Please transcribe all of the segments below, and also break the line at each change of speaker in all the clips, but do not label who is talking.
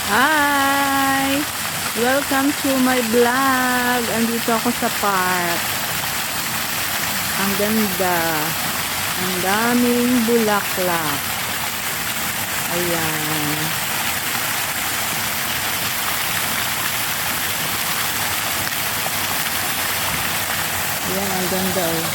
Hi! Welcome to my vlog. Andito ako sa park. Ang ganda. Ang daming bulaklak. Ayan. Ayan, ang ganda oh.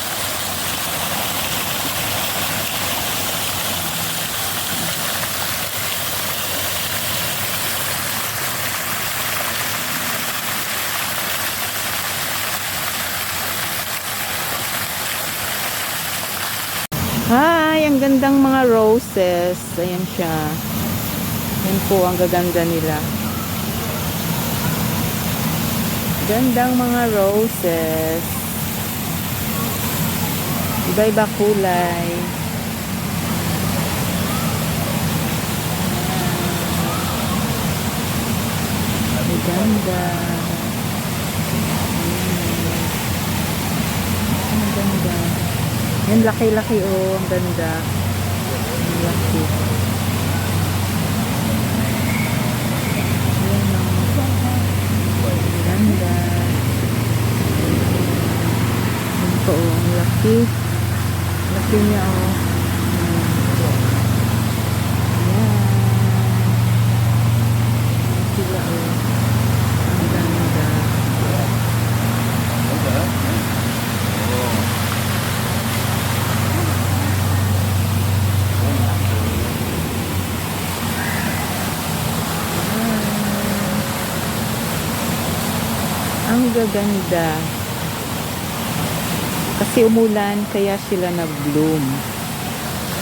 Hi, ang gandang mga roses. Ayan siya. Yan po, ang gaganda nila. Gandang mga roses. Iba-iba kulay. Ang ganda. Ang ganda. Yan, laki-laki oh. Ang ganda. Ang laki. Yan oh. Ang ganda. Yan po oh. Ang laki. Laki niya oh. Yan. Sila oh. Ang ganda. Ang gaganda. Kasi umulan, kaya sila nag-bloom.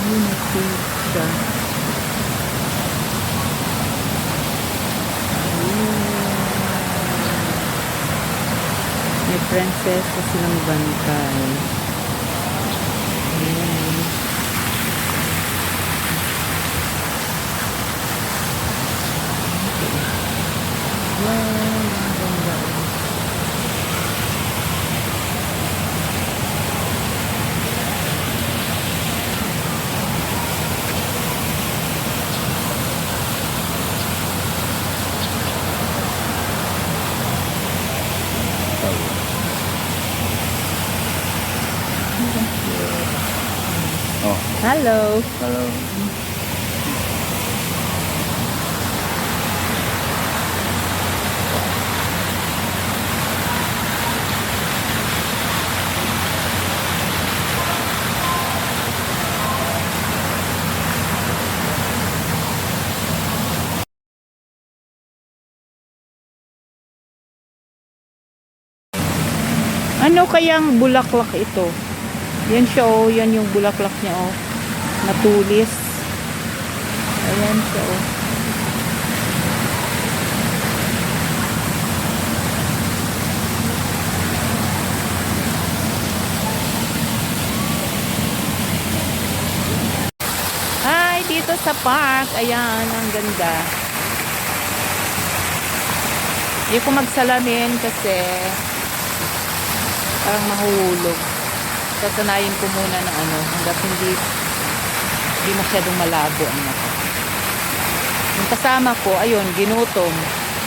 Ayun, siya. May prinsesa silang bantay. Ayan. Wow, ang ganda.
Oh,
Hello.
hello.
Ano kayang bulaklak ito? Yan siya oh, yan yung bulaklak niya oh. Natulis. Ayan siya oh. Hi, dito sa park. Ayan, ang ganda. Hindi ko magsalamin kasi parang mahuhulog. Sasanayin ko muna ng ano, hanggat hindi masyadong malabo ang mata. Yung kasama ko, ayun, ginutom.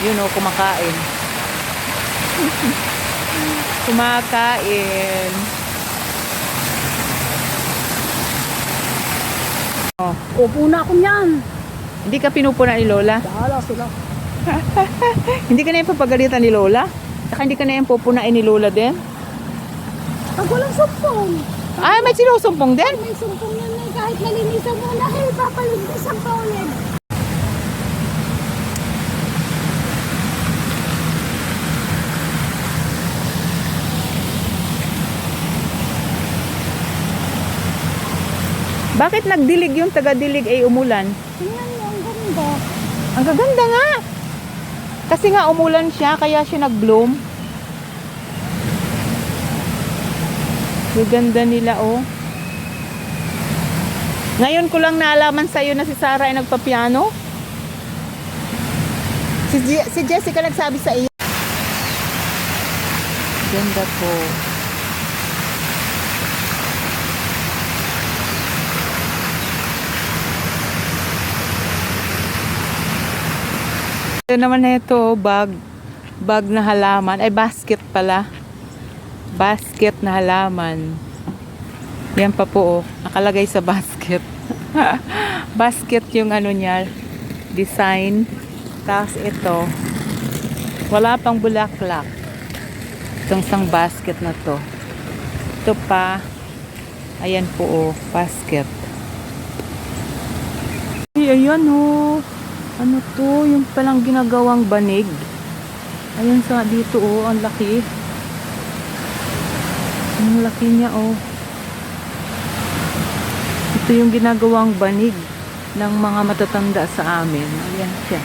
Yun o, kumakain. Kumakain. Oh.
Upo na ako niyan.
Hindi ka pinupuna ni Lola?
Bahala sila.
Hindi ka na yung papagalitan ni Lola? Saka hindi ka na yung pupunain ni Lola din?
Pag walang sumpong.
Ay, may sinusumpong din?
May sumpong yan eh. Kahit nalinisan mo na eh. Papalinisan pa ulit.
Bakit nagdilig yung taga-dilig ay umulan?
Tingnan mo, ang ganda.
Ang gaganda nga! Kasi nga umulan siya, kaya siya nag-bloom. Ang ganda nila oh. Ngayon ko lang naalaman sa'yo na si Sarah ay nagpa-piano. Si Jessica nagsabi sa iyo. Ganda po. Ito naman na ito, bag. Bag na halaman. Ay, basket pala. Basket na halaman. Yan pa po, oh. Nakalagay sa basket. Basket yung ano niya, design. Tapos ito, wala pang bulaklak. Itong isang basket na to. Ito pa, ayan po, oh, basket. Ay, ayan, oh. Ano to? Yung palang ginagawang banig. Ayan sa dito, oh. Ang laki. Ang laki niya, oh. Ito yung ginagawang banig ng mga matatanda sa amin. Ayan siya.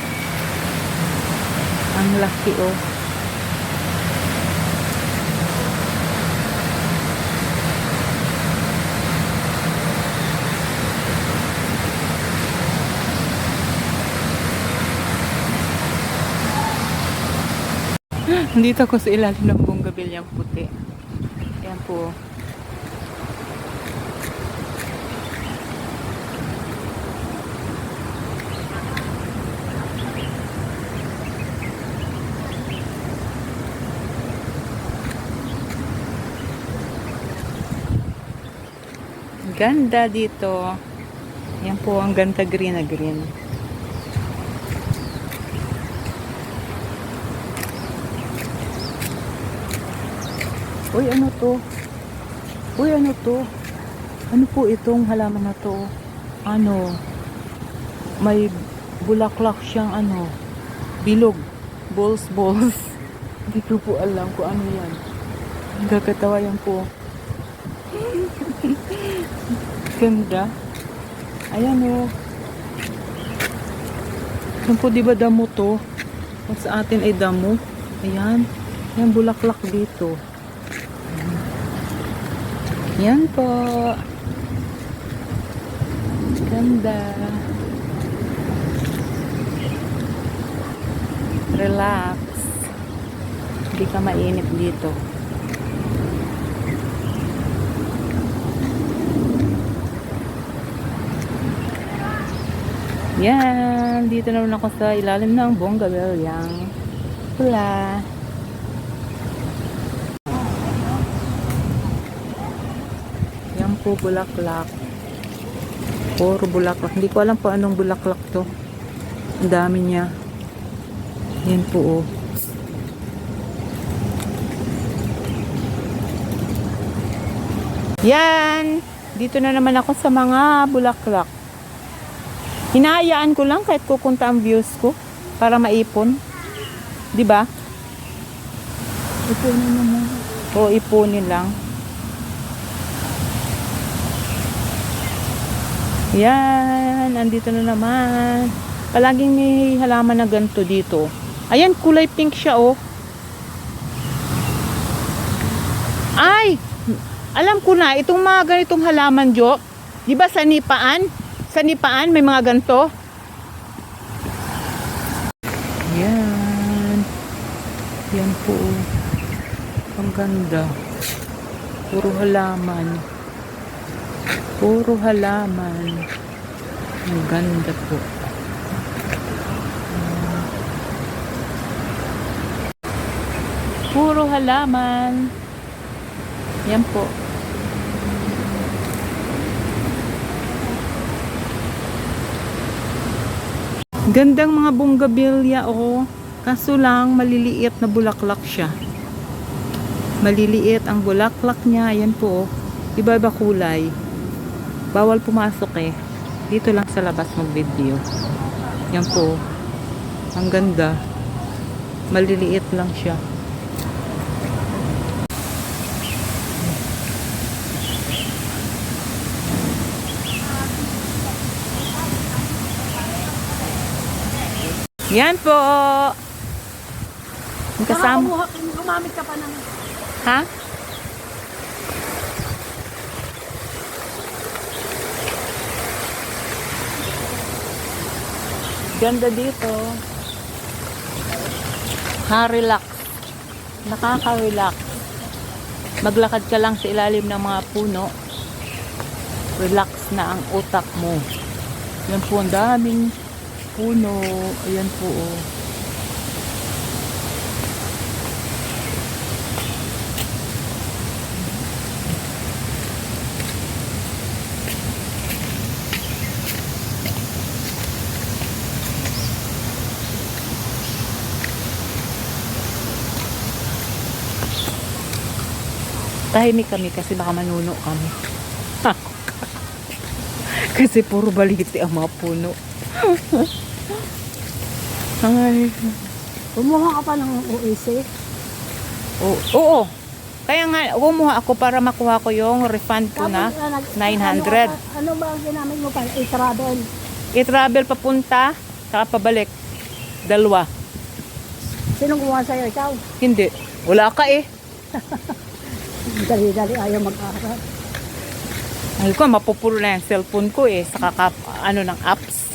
Ang laki, oh. Nandito ako sa ilalim ng bonggabilyang puti. Ayan po. Ganda dito. Ayan po, ang ganda green na green. Uy, ano to? Uy, ano to? Ano po itong halaman na to? Ano? May bulaklak siyang ano? Bilog. Balls. Hindi ko po alam kung ano yan. Ang gagatawa yan po. Ganda. Ayan o. Yan po, diba damo to? Kung sa atin ay damo. Ayan. Yan, bulaklak dito. Yan po. Ganda. Relax. Hindi ka mainip dito. Yan. Dito naman ako sa ilalim ng bonggabilyang pula. Po bulaklak. Puro bulaklak. Hindi ko alam po anong bulaklak to. Ang dami niya. Yan po, oh. Yan. Dito na naman ako sa mga bulaklak. Hinahayaan ko lang kahit kukunta ang views ko para maipon. 'Di ba? Ipunin naman. O, ipunin lang. Yan, andito na naman. Palaging may halaman na ganito dito. Ayan, kulay pink siya, oh. Ay, alam ko na, itong mga ganitong halaman, Jo. Di ba sa nipaan? Sa nipaan may mga ganito. Yan. Yan po, oh. Ang ganda. Puro halaman. Puro halaman. Ang ganda po. Puro halaman. Yan po. Gandang mga bonggabilya, oh. Kaso lang, maliliit na bulaklak siya. Maliliit ang bulaklak niya. Ayan po, oh. Iba-iba kulay. Bawal pumasok eh. Dito lang sa labas mag-video. Yan po. Ang ganda. Maliliit lang siya. Yan po. Ang kasama.
Gumamit ka pa ng...
Ha? Ganda dito. Relax. Nakaka-relax. Maglakad ka lang sa ilalim ng mga puno. Relax na ang utak mo. Yan po, ang daming puno. Ayan po, oh. Tahimik kami kasi baka manuno kami. Kasi puro baliti ang mga puno. Ay.
Kumuha ka pa ng OAC.
Oo. Kaya nga, kumuha ako para makuha ko yung refund ko na 900.
Ano ba ang ginamit mo para i-travel?
I-travel papunta, saka pabalik. 2.
Sinong kumuha sa'yo? Ikaw?
Hindi. Wala ka eh.
Dali-dali ayaw mag-aral.
Ay ko, mapupuro na yung cellphone ko eh. Saka ng apps.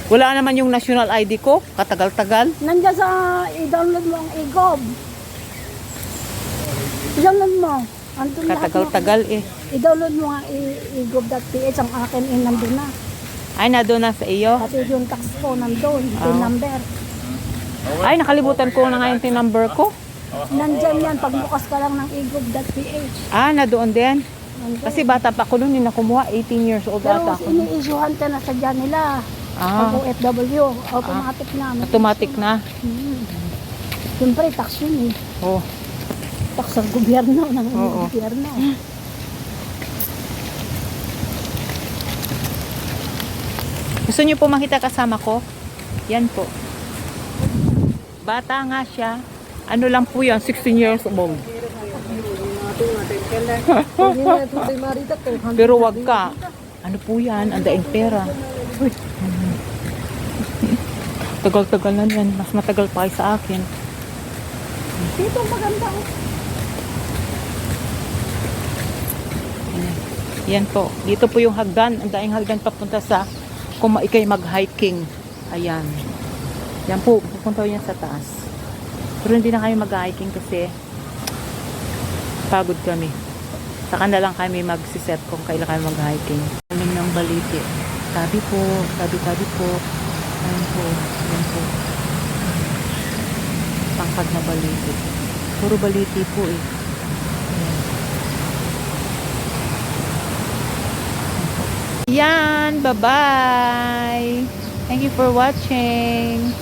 Wala naman yung national ID ko. Katagal-tagal.
Nandiyan sa i-download mo ang e-gob. I-download mo. Andun lahat mo.
Katagal-tagal eh.
I-download mo ang e-gob.ph. Ang akin nandun na.
Ay, nado na sa iyo.
Pati yung tax ko nandun. Yung number.
Ay, nakalimutan ko na nga yung number ko.
Nandyan yan. Pagbukas ka lang ng e-gob.ph.
Ah, na doon din.
Nandun.
Kasi bata pa ako noon, hindi na kumuha. 18 years old
Pero
ata ako.
ini-issuehan ka na sa dyan nila.
Ah,
Pag OFW, automatic na.
automatic na.
Siyempre, tax yun eh.
Oh.
Tax ng gobyerno, ng
Oo.
gobyerno.
Gusto niyo po makita kasama ko? Yan po. Bata nga siya. Ano lang po yan, 16 years old. Pero wag ka. Ano po yan? Ang daing pera. Tagal-tagal na yan. Mas matagal pa kayo sa akin.
Dito maganda.
Yan po. Dito po yung hagdan. Ang daing hagdan papunta sa kung ikay mag-hiking. Ayan. Yan po. Pupunta yan sa taas. Pero hindi na kami mag-hiking kasi pagod kami. Saka na lang kami mag-set kung kailan kami mag-hiking. Aling ng baliti. Tabi po. Tabi-tabi po. Ayan po. Ayan po. Pangkad na baliti. Puro baliti po eh. Yan, bye-bye. Thank you for watching.